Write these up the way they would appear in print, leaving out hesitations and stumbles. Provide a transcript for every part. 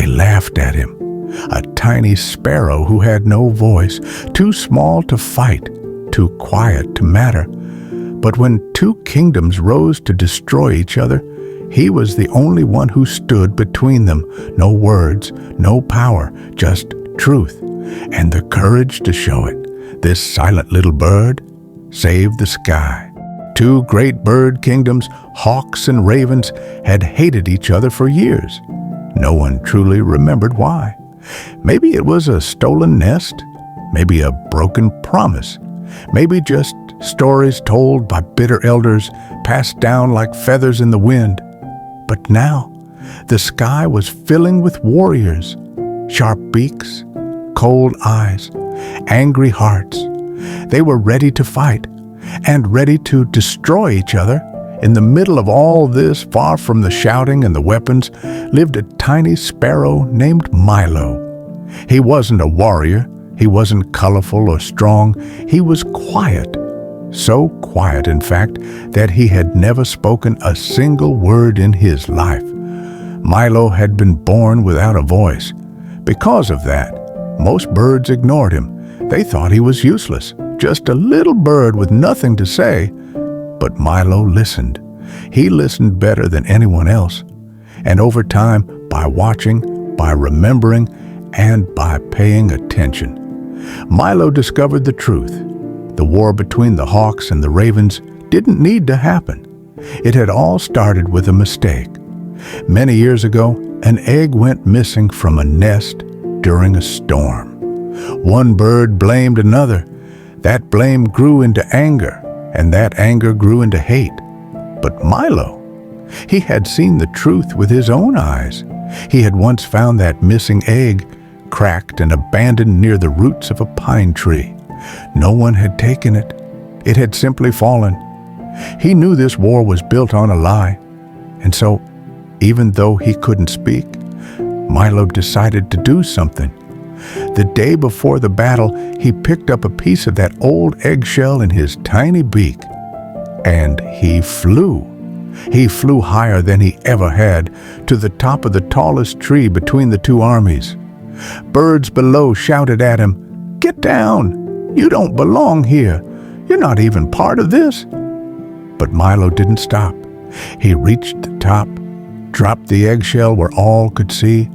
They laughed at him, a tiny sparrow who had no voice, too small to fight, too quiet to matter. But when two kingdoms rose to destroy each other, he was the only one who stood between them. No words, no power, just truth, and the courage to show it. This silent little bird saved the sky. Two great bird kingdoms, hawks and ravens, had hated each other for years. No one truly remembered why. Maybe it was a stolen nest, maybe a broken promise, maybe just stories told by bitter elders, passed down like feathers in the wind. But now, the sky was filling with warriors, sharp beaks, cold eyes, angry hearts. They were ready to fight and ready to destroy each other. In the middle of all this, far from the shouting and the weapons, lived a tiny sparrow named Milo. He wasn't a warrior. He wasn't colorful or strong. He was quiet. So quiet, in fact, that he had never spoken a single word in his life. Milo had been born without a voice. Because of that, most birds ignored him. They thought he was useless, just a little bird with nothing to say. But Milo listened. He listened better than anyone else. And over time, by watching, by remembering, and by paying attention, Milo discovered the truth. The war between the hawks and the ravens didn't need to happen. It had all started with a mistake. Many years ago, an egg went missing from a nest during a storm. One bird blamed another. That blame grew into anger, and that anger grew into hate. But Milo, he had seen the truth with his own eyes. He had once found that missing egg, cracked and abandoned near the roots of a pine tree. No one had taken it. It had simply fallen. He knew this war was built on a lie. And so, even though he couldn't speak, Milo decided to do something. The day before the battle, he picked up a piece of that old eggshell in his tiny beak, and he flew. He flew higher than he ever had, to the top of the tallest tree between the two armies. Birds below shouted at him, "Get down! You don't belong here. You're not even part of this." But Milo didn't stop. He reached the top, dropped the eggshell where all could see,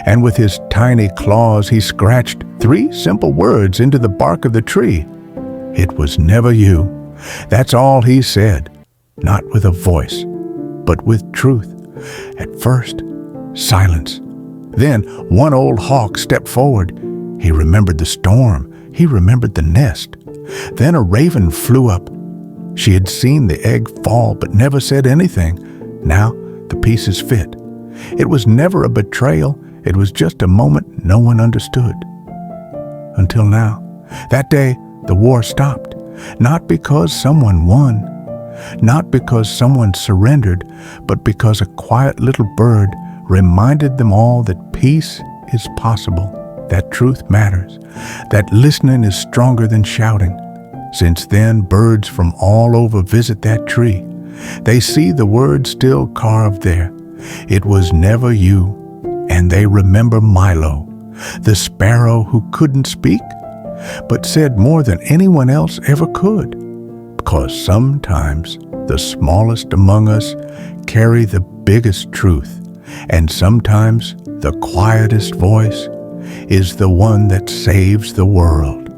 and with his tiny claws he scratched 3 simple words into the bark of the tree. It was never you. That's all he said, not with a voice, but with truth. At first, silence. Then one old hawk stepped forward. He remembered the storm. He remembered the nest. Then a raven flew up. She had seen the egg fall but never said anything. Now the pieces fit. It was never a betrayal. It was just a moment no one understood. Until now. That day, the war stopped. Not because someone won. Not because someone surrendered, but because a quiet little bird reminded them all that peace is possible, that truth matters, that listening is stronger than shouting. Since then, birds from all over visit that tree. They see the word still carved there. It was never you, and they remember Milo, the sparrow who couldn't speak, but said more than anyone else ever could. Because sometimes the smallest among us carry the biggest truth, and sometimes the quietest voice is the one that saves the world.